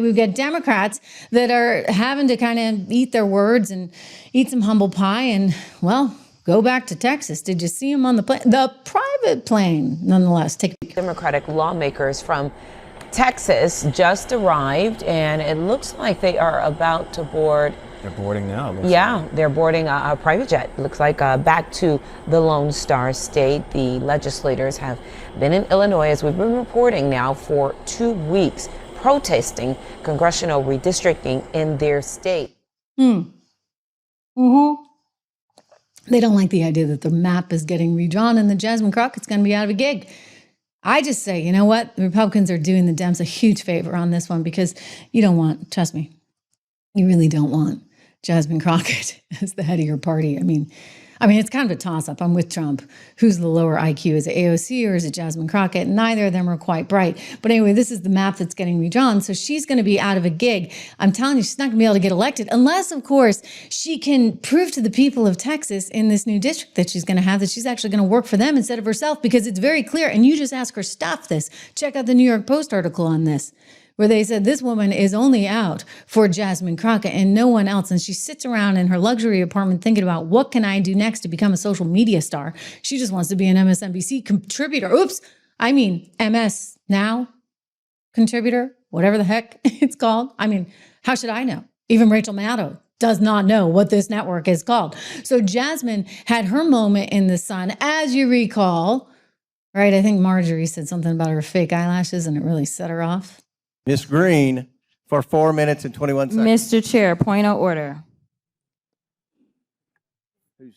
we've got Democrats that are having to kind of eat their words and eat some humble pie and, well, go back to Texas. Did you see him on the plane? The private plane, nonetheless. Democratic lawmakers from Texas just arrived, and it looks like they are about to board. They're boarding now. They're boarding a private jet. Looks like back to the Lone Star State. The legislators have been in Illinois, as we've been reporting now, for 2 weeks, protesting congressional redistricting in their state. They don't like the idea that the map is getting redrawn and that Jasmine Crockett's going to be out of a gig. I just say, you know what? The Republicans are doing the Dems a huge favor on this one, because you don't want, trust me, you really don't want Jasmine Crockett as the head of your party. I mean, it's kind of a toss-up. I'm with Trump. Who's the lower IQ? Is it AOC or is it Jasmine Crockett? Neither of them are quite bright. But anyway, this is the map that's getting redrawn. So she's going to be out of a gig. I'm telling you, she's not going to be able to get elected unless, of course, she can prove to the people of Texas in this new district that she's going to have that she's actually going to work for them instead of herself, because it's very clear. And you just ask her stuff this. Check out the New York Post article on this, where they said this woman is only out for Jasmine Crockett and no one else. And she sits around in her luxury apartment thinking about, what can I do next to become a social media star? She just wants to be an MSNBC contributor. MS Now contributor, whatever the heck it's called. How should I know? Even Rachel Maddow does not know what this network is called. So Jasmine had her moment in the sun, as you recall, right? I think Marjorie said something about her fake eyelashes and it really set her off. Ms. Green, for 4 minutes and 21 seconds. Mr. Chair, point of order. Who's?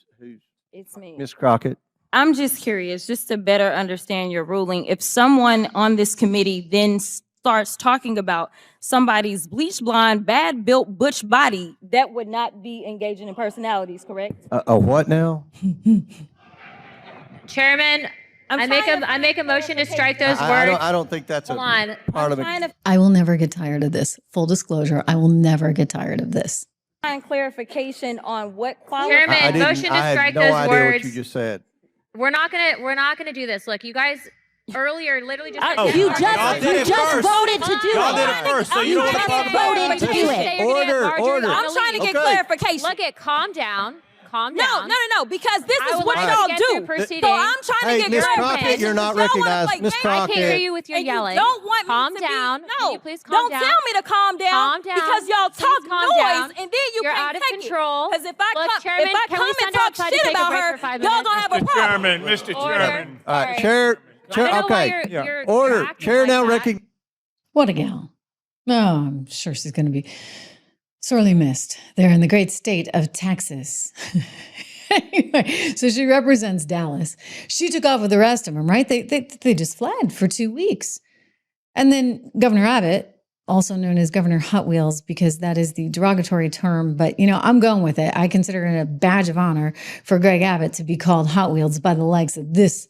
It's me. Ms. Crockett. I'm just curious, just to better understand your ruling. If someone on this committee then starts talking about somebody's bleach blonde, bad built butch body, that would not be engaging in personalities, correct? A what now? Chairman, I make a motion to strike those words. I don't think that's part of it. I will never get tired of this. Full disclosure, I will never get tired of this. Clarification on what qualifies. Chairman, motion to strike those words. I had no idea what you just said. We're not gonna do this. Look, you guys earlier literally just you just voted to do it. Y'all did it first, so you don't want to talk about it. Voted to do it. Order. I'm trying to get clarification. Look, calm down. No, because this is what y'all do. So I'm trying to get Ms. clarification. Crockett, you're not recognized. Ms. Crockett. I can't hear you with your yelling. You don't want calm me to down. Be, Can you please calm down? Don't tell me to calm down. Calm down. Because y'all talk noise and then You're can't out of take control. Because if I Chairman, come and talk shit about her, y'all gonna have a problem. Mr. Chairman. All right, Chair, okay. Order. Chair now recognizes. What a gal. Oh, I'm sure she's going to be sorely missed there in the great state of Texas. Anyway, so she represents Dallas. She took off with the rest of them, right? They just fled for 2 weeks. And then Governor Abbott, also known as Governor Hot Wheels, because that is the derogatory term, but I'm going with it. I consider it a badge of honor for Greg Abbott to be called Hot Wheels by the likes of this,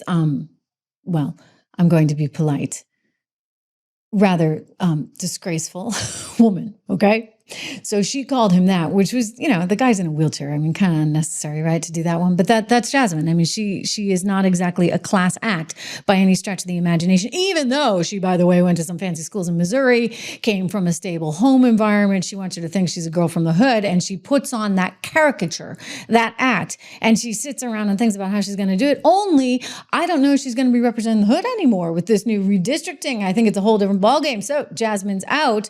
well, I'm going to be polite, rather disgraceful woman, okay? So she called him that, which was, the guy's in a wheelchair. Kind of unnecessary, right, to do that one. But that's Jasmine. She is not exactly a class act by any stretch of the imagination, even though she, by the way, went to some fancy schools in Missouri, came from a stable home environment. She wants you to think she's a girl from the hood, and she puts on that caricature, that act, and she sits around and thinks about how she's going to do it. Only, I don't know if she's going to be representing the hood anymore with this new redistricting. I think it's a whole different ballgame. So Jasmine's out.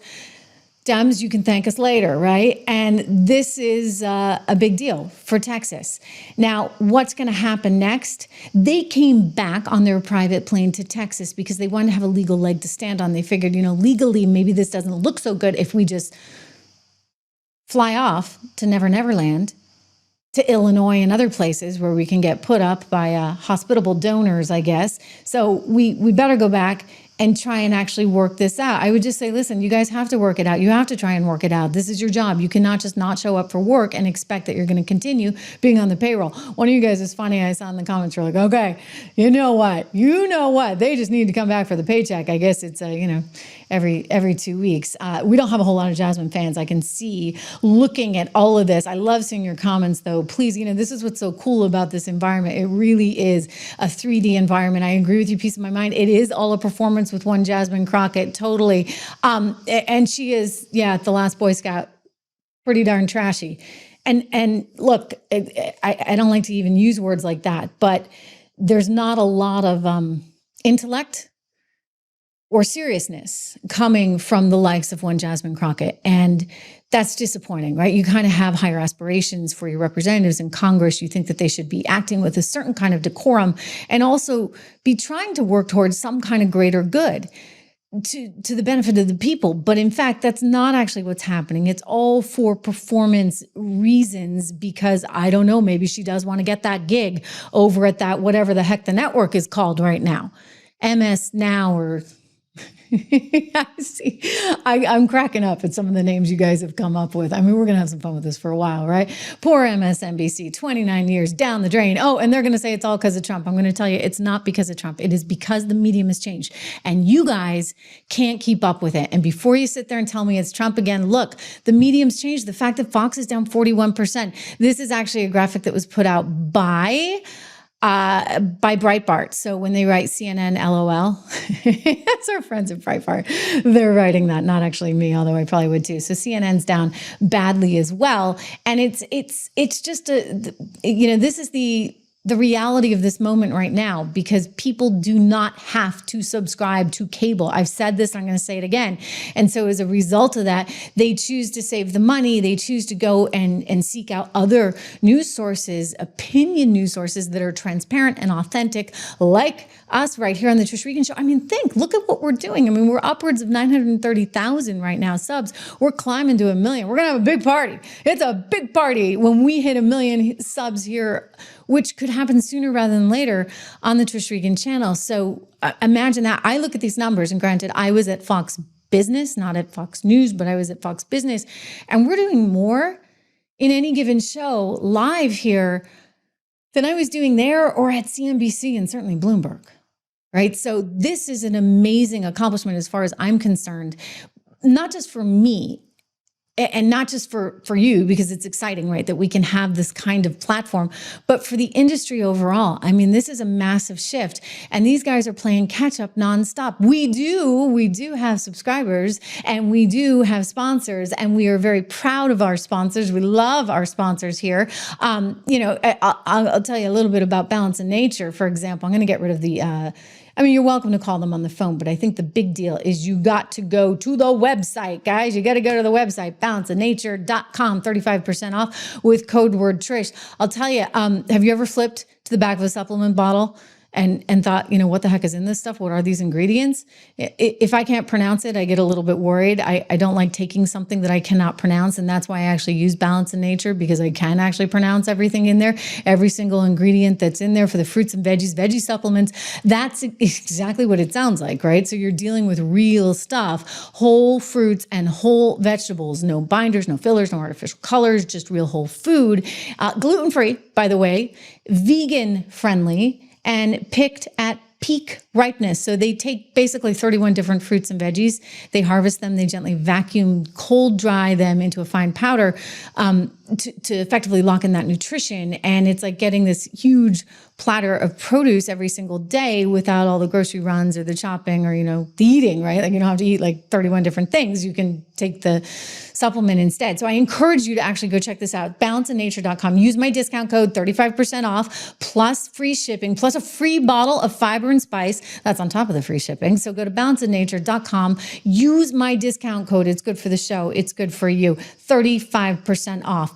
Dems, you can thank us later, right? And this is a big deal for Texas. Now, what's going to happen next? They came back on their private plane to Texas because they wanted to have a legal leg to stand on. They figured, legally, maybe this doesn't look so good if we just fly off to Never Never Land, to Illinois and other places where we can get put up by hospitable donors, I guess. So we better go back and try and actually work this out. I would just say, listen, you guys have to work it out. You have to try and work it out. This is your job. You cannot just not show up for work and expect that you're going to continue being on the payroll. One of you guys is funny. I saw in the comments, you're like, okay, you know what? They just need to come back for the paycheck. I guess it's, every 2 weeks. We don't have a whole lot of Jasmine fans. I can see looking at all of this. I love seeing your comments, though. Please, this is what's so cool about this environment. It really is a 3D environment. I agree with you, Peace of My Mind. It is all a performance performance with one Jasmine Crockett, totally. And she is, the last Boy Scout, pretty darn trashy. And look, I don't like to even use words like that, but there's not a lot of intellect or seriousness coming from the likes of one Jasmine Crockett. And that's disappointing, right? You kind of have higher aspirations for your representatives in Congress. You think that they should be acting with a certain kind of decorum and also be trying to work towards some kind of greater good to the benefit of the people. But in fact, that's not actually what's happening. It's all for performance reasons because, I don't know, maybe she does want to get that gig over at that, whatever the heck the network is called right now. MS Now or... I see. I'm cracking up at some of the names you guys have come up with. I mean, we're going to have some fun with this for a while, right? Poor MSNBC, 29 years down the drain. Oh, and they're going to say it's all because of Trump. I'm going to tell you, it's not because of Trump. It is because the medium has changed. And you guys can't keep up with it. And before you sit there and tell me it's Trump again, look, the medium's changed. The fact that Fox is down 41%. This is actually a graphic that was put out by Breitbart. So when they write CNN LOL, that's our friends at Breitbart. They're writing that, not actually me, although I probably would too. So CNN's down badly as well. And it's just this is the reality of this moment right now, because people do not have to subscribe to cable. I've said this, I'm going to say it again. And so as a result of that, they choose to save the money. They choose to go and seek out other news sources, opinion news sources that are transparent and authentic, like us right here on the Trish Regan Show. I mean, look at what we're doing. I mean, we're upwards of 930,000 right now subs. We're climbing to 1 million. We're going to have a big party. It's a big party when we hit 1 million subs here, which could happen sooner rather than later on the Trish Regan channel. So imagine that. I look at these numbers, and granted, I was at Fox Business, not at Fox News, but I was at Fox Business, and we're doing more in any given show live here than I was doing there or at CNBC and certainly Bloomberg, right? So this is an amazing accomplishment as far as I'm concerned, not just for me, and not just for you, because it's exciting, right, that we can have this kind of platform, but for the industry overall. I mean, this is a massive shift, and these guys are playing catch up nonstop. We do have subscribers, and we do have sponsors, and we are very proud of our sponsors. We love our sponsors here. I'll tell you a little bit about Balance in Nature, for example. I'm going to get rid of the you're welcome to call them on the phone, but I think the big deal is you got to go to the website, guys. You got to go to the website, balanceofnature.com, 35% off with code word Trish. I'll tell you, have you ever flipped to the back of a supplement bottle and thought, what the heck is in this stuff? What are these ingredients? If I can't pronounce it, I get a little bit worried. I don't like taking something that I cannot pronounce. And that's why I actually use Balance in Nature, because I can actually pronounce everything in there, every single ingredient that's in there for the fruits and veggie supplements. That's exactly what it sounds like, right? So you're dealing with real stuff, whole fruits and whole vegetables, no binders, no fillers, no artificial colors, just real whole food, gluten-free, by the way, vegan friendly, and picked at peak ripeness. So they take basically 31 different fruits and veggies. They harvest them. They gently vacuum, cold dry them into a fine powder to effectively lock in that nutrition. And it's like getting this huge platter of produce every single day without all the grocery runs or the chopping or, the eating, right? Like you don't have to eat like 31 different things. You can take the supplement instead. So I encourage you to actually go check this out. Balanceofnature.com. Use my discount code 35% off plus free shipping plus a free bottle of fiber and spice. That's on top of the free shipping. So go to balanceofnature.com. Use my discount code. It's good for the show. It's good for you. 35% off.